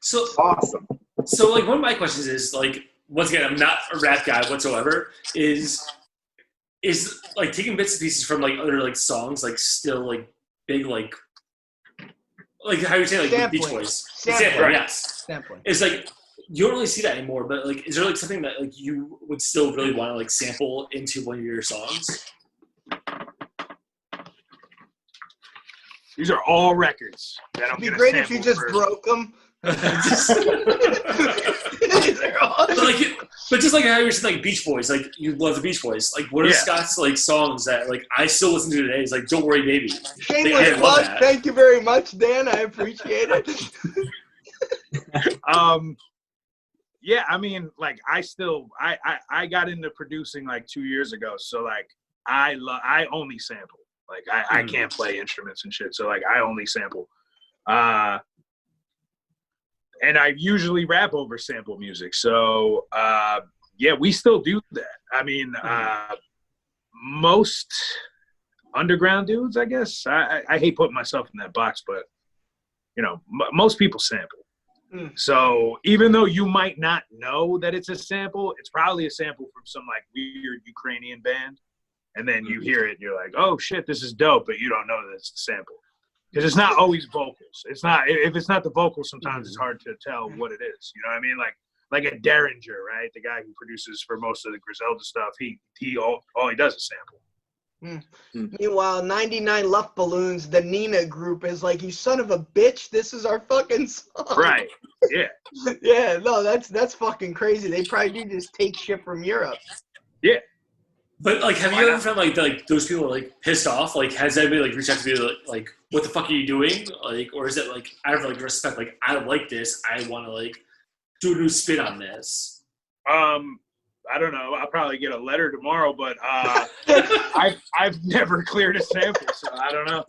So awesome. So like one of my questions is like, once again, I'm not a rap guy whatsoever. Is like taking bits and pieces from like other like songs, like still like big like how you say like sampling. Beach Boys. Sampling. Yes. Sampling. It's like you don't really see that anymore, but like is there like something that like you would still really want to like sample into one of your songs? These are all records that I'm It'd be great if you just broke them. But just like how you're saying, like Beach Boys, like you love the Beach Boys. Like, what are Scott's like songs that like I still listen to today? Is like "Don't Worry, Baby." Shameless plug. Thank you very much, Dan. I appreciate it. Yeah, I mean, like I got into producing like 2 years ago, so like I only sample. Like I can't play instruments and shit, so like I only sample. And I usually rap over sample music. So, yeah, we still do that. I mean, most underground dudes, I guess. I hate putting myself in that box, but, you know, most people sample. So even though you might not know that it's a sample, it's probably a sample from some, like, weird Ukrainian band. and then you hear it and you're like, oh shit, this is dope, but you don't know that it's the sample. Because it's not always vocals. It's not, if it's not the vocals, sometimes it's hard to tell what it is. You know what I mean? Like a Derringer, right? The guy who produces for most of the Griselda stuff, all he does is sample. Meanwhile, 99 Luft Balloons, the Nina group, is like, you son of a bitch, this is our fucking song. Right. Yeah. Yeah, no, that's fucking crazy. They probably do just take shit from Europe. Yeah. But like, have you ever found like those people are like pissed off? Like, has anybody like reached out to you like, what the fuck are you doing? Like, or is it like out of like respect? Like, I like this. I want to like do a new spin on this. I don't know. I'll probably get a letter tomorrow, but I've never cleared a sample, so I don't know.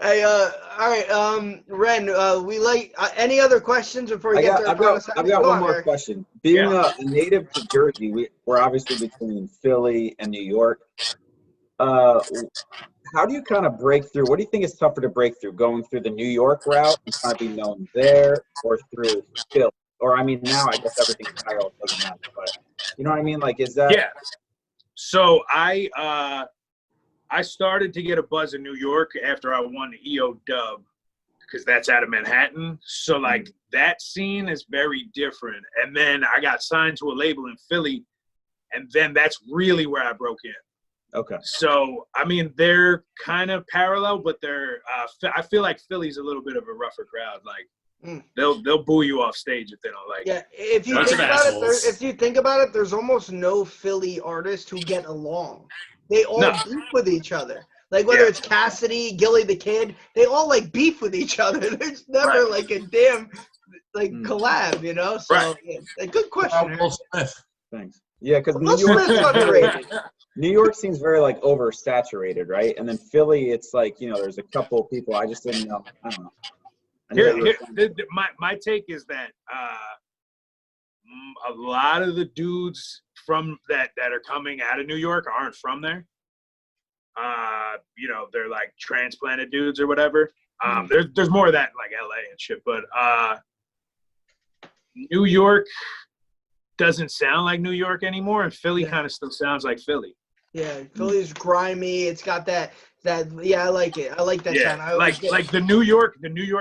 Hey, all right, Ren, we like any other questions before we get to our I've got one more question. Being a native to Jersey, we're obviously between Philly and New York. How do you kind of break through? What do you think is tougher to break through? Going through the New York route and kind of be known there, or through Philly? Or I mean, now I guess everything's viral, doesn't matter. But you know what I mean? Like, is that? Yeah. So I started to get a buzz in New York after I won the EO Dub, because that's out of Manhattan. So like that scene is very different. And then I got signed to a label in Philly, and then that's really where I broke in. Okay. So I mean, they're kind of parallel, but they're. I feel like Philly's a little bit of a rougher crowd. Like. They'll boo you off stage if they don't like it. If you think about it, there's almost no Philly artists who get along. They all beef with each other. Like whether it's Cassidy, Gilly the Kid, they all like beef with each other. There's never like a damn like collab, you know? So a good question. Thanks. Yeah, because New York seems very like oversaturated, right? And then Philly, it's like, you know, there's a couple of people I just didn't know. I don't know. My take is that a lot of the dudes from that are coming out of New York aren't from there. You know, they're like transplanted dudes or whatever. There's more of that in like LA and shit, but New York doesn't sound like New York anymore, and Philly kind of still sounds like Philly. Yeah, Philly's grimy. It's got that I like it. I like that sound. Like the New York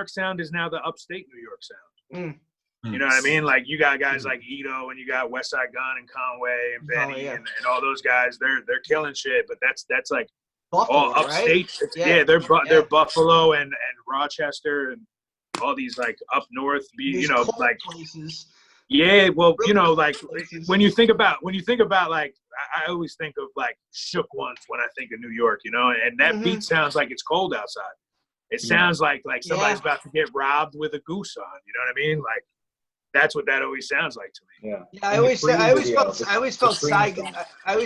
sound is now the upstate New York sound. You know what I mean? Like you got guys like Ito, and you got West Side Gun and Conway and Benny and all those guys. They're killing shit, but that's like Buffalo, all upstate. Right? They're Buffalo and Rochester and all these like up north. You know, like places. Yeah, well, you know, like when you think about like, I always think of like Shook Ones when I think of New York, you know, and that beat sounds like it's cold outside. It sounds like somebody's about to get robbed with a goose on, you know what I mean? Like that's what that always sounds like to me. Yeah, I always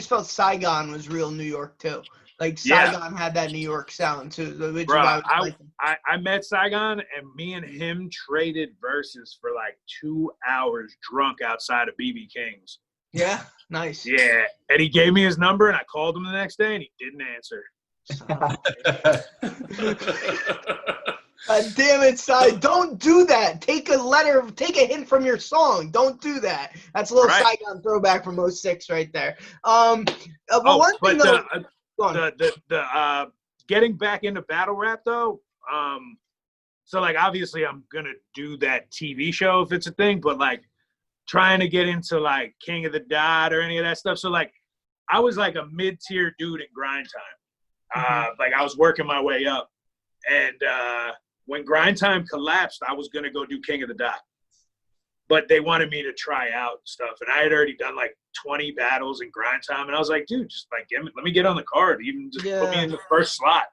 felt Saigon was real New York too. Like Saigon had that New York sound too. Which I met Saigon, and me and him traded verses for like 2 hours drunk outside of BB King's. Yeah, nice. Yeah, and he gave me his number, and I called him the next day, and he didn't answer. God damn it, Sai. Don't do that. Take a hint from your song. Don't do that. That's a little Saigon throwback from 06 right there. The getting back into battle rap though, so like obviously I'm gonna do that TV show if it's a thing, but like trying to get into like King of the Dot or any of that stuff. So like I was like a mid-tier dude in Grind Time. Like I was working my way up, and when Grind Time collapsed, I was gonna go do King of the Dot, but they wanted me to try out and stuff, and I had already done like 20 battles in Grind Time, and I was like, dude, just like let me get on the card, even just put me in the first slot.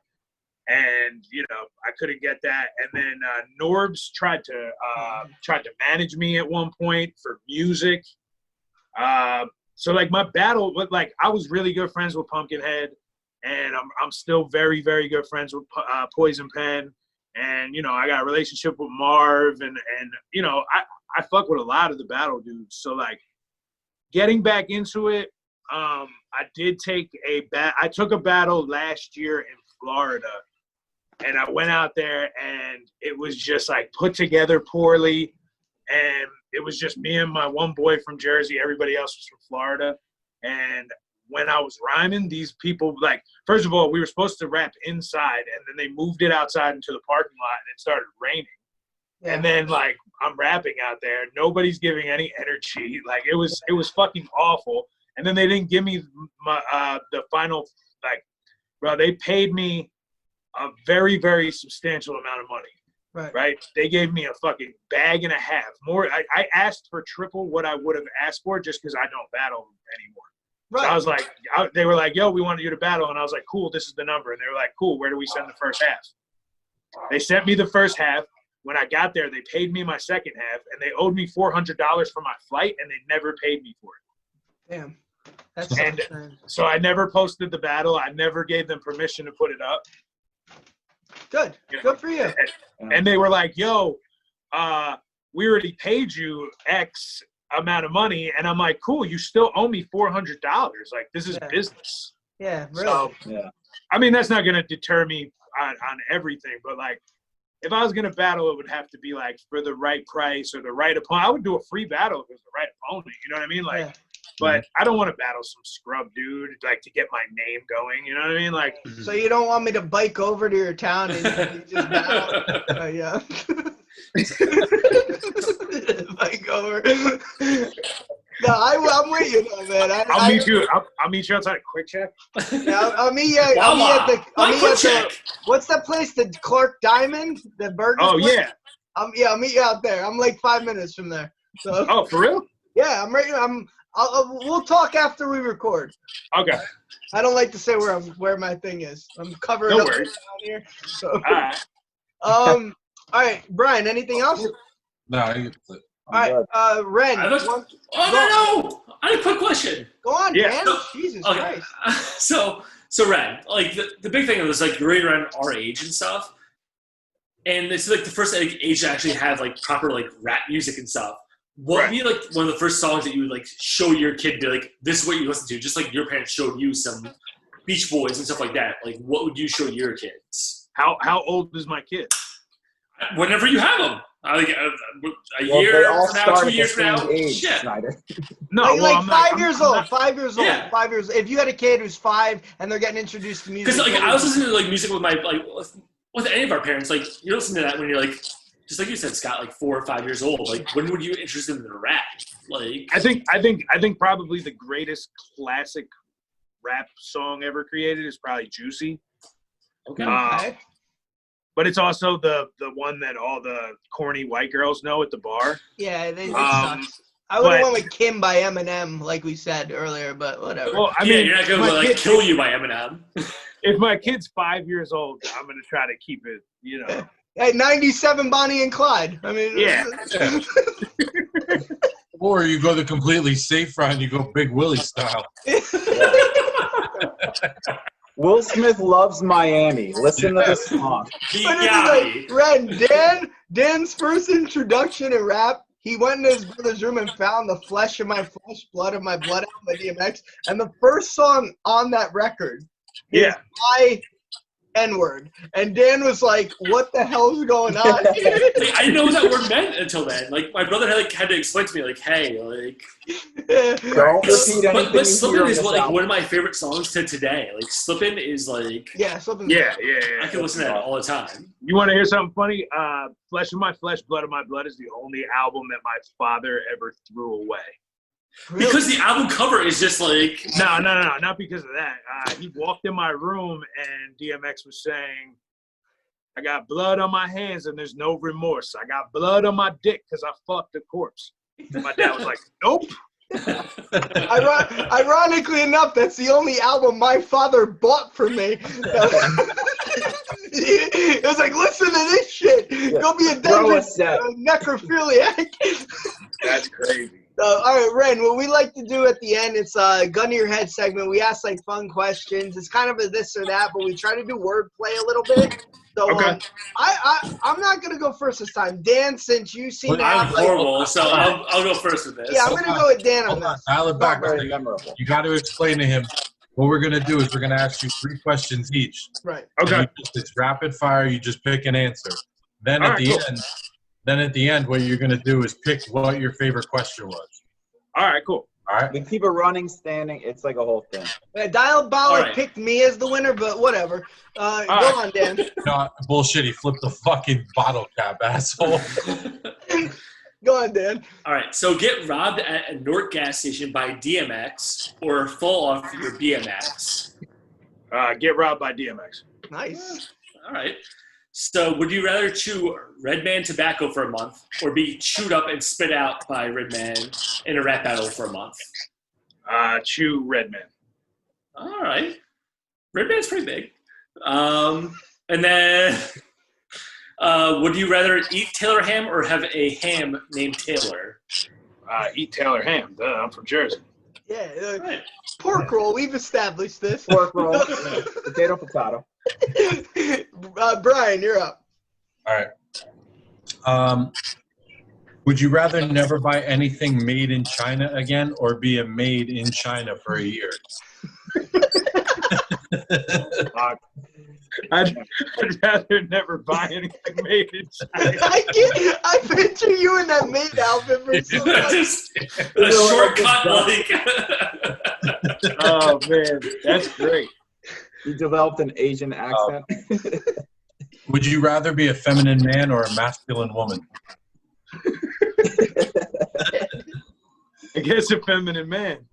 And you know, I couldn't get that. And then Norbs tried to manage me at one point for music. So like my battle, but like I was really good friends with Pumpkinhead, and I'm still very, very good friends with Poison Pen. And you know, I got a relationship with Marv, and you know, I fuck with a lot of the battle dudes. So like getting back into it, I took a battle last year in Florida, and I went out there, and it was just like put together poorly, and it was just me and my one boy from Jersey. Everybody else was from Florida, and when I was rhyming, these people, like, first of all, we were supposed to rap inside, and then they moved it outside into the parking lot, and it started raining. Yeah. And then, like, I'm rapping out there. Nobody's giving any energy. Like, it was fucking awful. And then they didn't give me my the final, like, bro, they paid me a very, very substantial amount of money. Right? They gave me a fucking bag and a half. More. I asked for triple what I would have asked for just because I don't battle anymore. Right. So I was like, they were like, yo, we wanted you to battle. And I was like, cool, this is the number. And they were like, cool, where do we send the first half? They sent me the first half. When I got there, they paid me my second half, and they owed me $400 for my flight, and they never paid me for it. Damn. That's so I never posted the battle. I never gave them permission to put it up. Good. Good for you. And they were like, yo, we already paid you X amount of money. And I'm like, cool, you still owe me $400. Like, this is business. Yeah, really. So, I mean, that's not going to deter me on everything, but, like, if I was going to battle, it would have to be, like, for the right price or the right opponent. I would do a free battle if it was the right opponent. You know what I mean? Like, but I don't want to battle some scrub dude, like, to get my name going. You know what I mean? Like, so you don't want me to bike over to your town and you just battle? Yeah. Bike over. No, I'm with you, though, man. I'll meet you. I'll meet you outside of Quick Check. Yeah, I'll meet you at the. What's that place? The Clark Diamond, the burger. Oh place? Yeah. I'll meet you out there. I'm like 5 minutes from there. So. Oh, for real? Yeah, I'm ready. We'll talk after we record. Okay. I don't like to say where my thing is. I'm covering up down here. So. All right. All right, Brian. Anything else? No. All right, Ren. No! I had a quick question. Go on, Dan. Jesus Christ. So Ren, like the big thing was like you're right around our age and stuff, and it's like the first age to actually have like proper like rap music and stuff. What would be like one of the first songs that you would like show your kid? Be like, this is what you listen to, just like your parents showed you some Beach Boys and stuff like that. Like, what would you show your kids? How old is my kid? Whenever you have them. Like a year from now, 2 years from now. Shit. No, like 5 years old. 5 years old. 5 years. If you had a kid who's 5 and they're getting introduced to music, because like I was listening to like music with my with any of our parents. Like you listen to that when you're like, just like you said, Scott, like 4 or 5 years old. Like when would you introduce them to the rap? Like I think probably the greatest classic rap song ever created is probably Juicy. Okay. But it's also the one that all the corny white girls know at the bar. Yeah, they suck. I would have went with Kim by Eminem, like we said earlier, but whatever. Well, I mean, you're not going to like kill you by Eminem. If my kid's 5 years old, I'm going to try to keep it, you know. At 97, Bonnie and Clyde. I mean, yeah. Or you go the completely safe route and you go Big Willie style. Will Smith loves Miami. Listen to this song. Ren, Dan's first introduction in rap, he went in his brother's room and found the Flesh of My Flesh, Blood of My Blood album by DMX. And the first song on that record is My N-word. And Dan was like, what the hell's going on? I didn't know what that word meant until then. Like, my brother had to explain to me, like, hey, like... Don't repeat anything. But Slippin' is like one of my favorite songs to today. Like, Slippin' is like... Yeah, Slippin'. Yeah. I can listen to that all the time. You want to hear something funny? Flesh of My Flesh, Blood of My Blood is the only album that my father ever threw away. Really? Because the album cover is just like... No, not because of that. He walked in my room and DMX was saying, I got blood on my hands and there's no remorse. I got blood on my dick because I fucked a corpse. And my dad was like, nope. Ironically enough, that's the only album my father bought for me. It was like, listen to this shit. Go be a dungeon necrophiliac. That's crazy. All right, Ren, what we like to do at the end, it's a gun to your head segment. We ask like fun questions. It's kind of a this or that, but we try to do wordplay a little bit. So okay. I'm not going to go first this time. Dan, since you seem to have I'm horrible, so I'll go first with this. Yeah, I'm going to go with Dan on this. Dial it back. You got to explain to him. What we're going to do is we're going to ask you 3 questions each. Right. Okay. It's rapid fire. You just pick an answer. Then at the end, what you're going to do is pick what your favorite question was. All right, cool. All right. We keep it running, standing. It's like a whole thing. Diabolic picked me as the winner, but whatever. Go on, Dan. No, bullshit. He flipped the fucking bottle cap, asshole. Go on, Dan. All right, so get robbed at a North gas station by DMX or fall off your BMX. Get robbed by DMX. Nice. All right. So would you rather chew Redman tobacco for a month or be chewed up and spit out by Redman in a rap battle for a month? Chew Redman. All right. Redman's pretty big. And then would you rather eat Taylor ham or have a ham named Taylor? Eat Taylor ham. Duh, I'm from Jersey. Yeah. Right. Pork roll. We've established this. Pork roll. Potato. Brian, you're up. All right. Would you rather never buy anything made in China again or be a maid in China for a year? I'd rather never buy anything made in China. I picture you in that maid outfit for some Just a shortcut, like. Oh, man. That's great. You developed an Asian accent. Would you rather be a feminine man or a masculine woman? I guess a feminine man.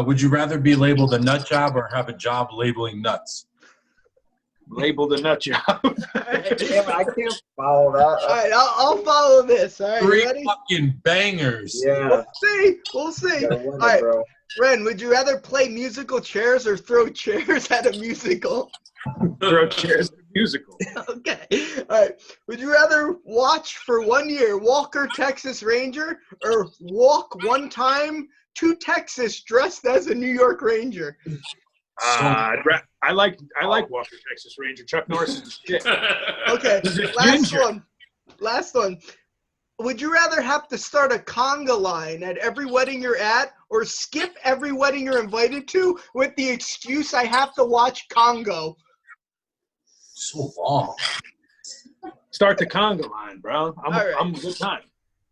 Would you rather be labeled a nut job or have a job labeling nuts? Labeled a nut job. Damn, I can't follow that. All right, I'll follow this. All right, you 3 ready? fucking bangers. Yeah. We'll see. Gotta win it, All right, bro. Ren, would you rather play musical chairs or throw chairs at a musical? Throw chairs at a musical. Okay. All right. Would you rather watch for 1 year Walker, Texas Ranger, or walk one time to Texas dressed as a New York Ranger? I like Walker, Texas Ranger. Chuck Norris is the shit. Okay. He's a Last ginger. one. Would you rather have to start a conga line at every wedding you're at or skip every wedding you're invited to with the excuse I have to watch Congo? So long. Start the conga line, bro. I'm a good time.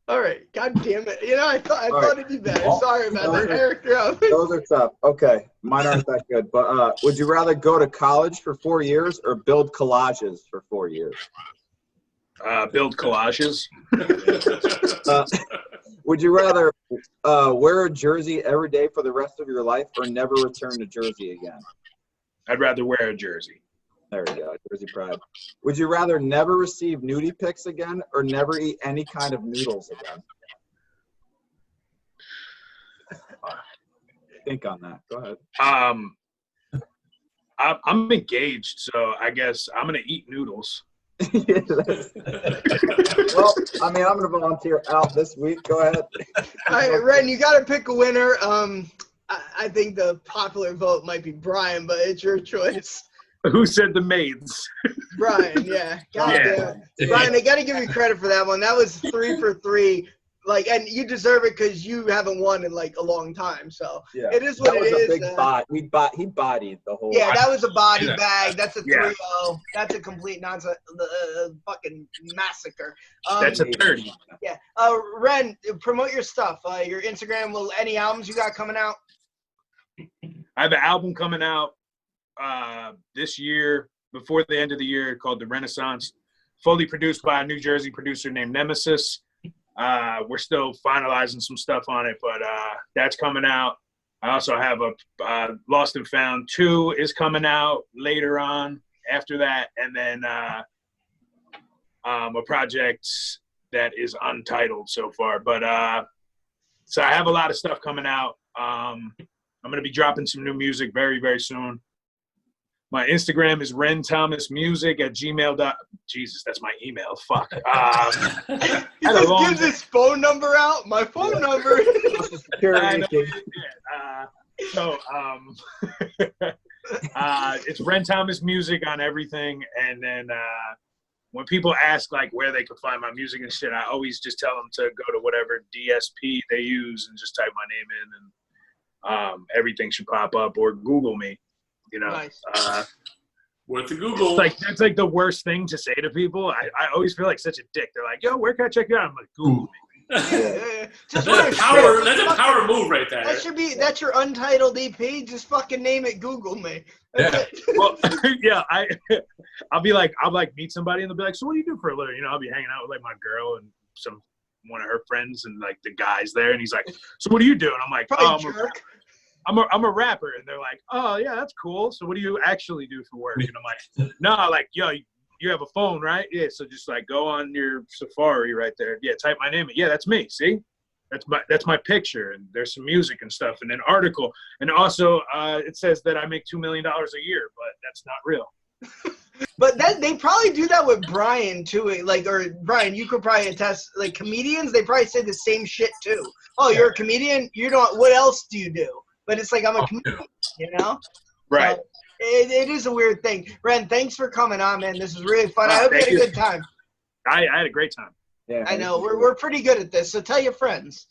All right. God damn it. You know, I thought it'd be better. Well, Sorry about that. Eric, you're up. Those are tough. Okay. Mine aren't that good. But would you rather go to college for 4 years or build collages for 4 years? Build collages. Would you rather wear a jersey every day for the rest of your life or never return to Jersey again? I'd rather wear a jersey. There you go. Jersey pride. Would you rather never receive nudie pics again or never eat any kind of noodles again? Think on that. Go ahead. I'm engaged, so I guess I'm gonna eat noodles. Well, I mean, I'm going to volunteer out this week. Go ahead. All right, Ren, you got to pick a winner. I think the popular vote might be Brian, but it's your choice. Who said the maids? Brian, yeah. Yeah. Brian, I got to give you credit for that one. That was 3 for 3. Like, and you deserve it because you haven't won in like a long time. So Yeah. it is what that it was is. a big bot. He bodied the whole. Yeah, that was a body Yeah. bag. That's a Yeah. 3-0. That's a complete nonsense. Fucking massacre. That's a 30. Yeah. Ren, promote your stuff. Your Instagram. Any albums you got coming out? I have an album coming out this year, before the end of the year, called The Renaissance, fully produced by a New Jersey producer named Nemesis. We're still finalizing some stuff on it, but that's coming out. I also have a Lost and Found 2 is coming out later on after that, and then a project that is untitled so far. But so I have a lot of stuff coming out. I'm going to be dropping some new music very, very soon. My Instagram is Ren Thomas Music at gmail. Jesus, that's my email. Fuck. He just gives his phone number out. My phone number. It's Ren Thomas Music on everything. And then when people ask like where they can find my music and shit, I always just tell them to go to whatever DSP they use and just type my name in, and everything should pop up, or Google me. You know, Nice. Worth the Google. That's like the worst thing to say to people. I always feel like such a dick. They're like, "Yo, where can I check you out?" I'm like, "Google me." Just That's a power move right there. That's your untitled EP. Just fucking name it. Google me. Yeah. Well, yeah, I'll meet somebody and they'll be like, so what do you do for a living? You know, I'll be hanging out with like my girl and one of her friends and like the guys there, and he's like, so what do you do? And I'm like, I'm a rapper. And they're like, oh yeah, that's cool. So what do you actually do for work? And I'm like, no, like, yo, you have a phone, right? Yeah, so just like go on your Safari right there. Yeah, type my name in. Yeah, that's me. See? That's my picture, and there's some music and stuff, and an article. And also it says that I make $2 million a year, but that's not real. But they probably do that with Brian too. Like, or Brian, you could probably attest. Like comedians, they probably say the same shit too. Oh, you're a comedian. You don't. What else do you do? But it's like I'm a comedian. You know. Right. So it is a weird thing. Ren, thanks for coming on, man. This was really fun. I hope you had a good time. I had a great time. Yeah. I know we're pretty good at this. So tell your friends.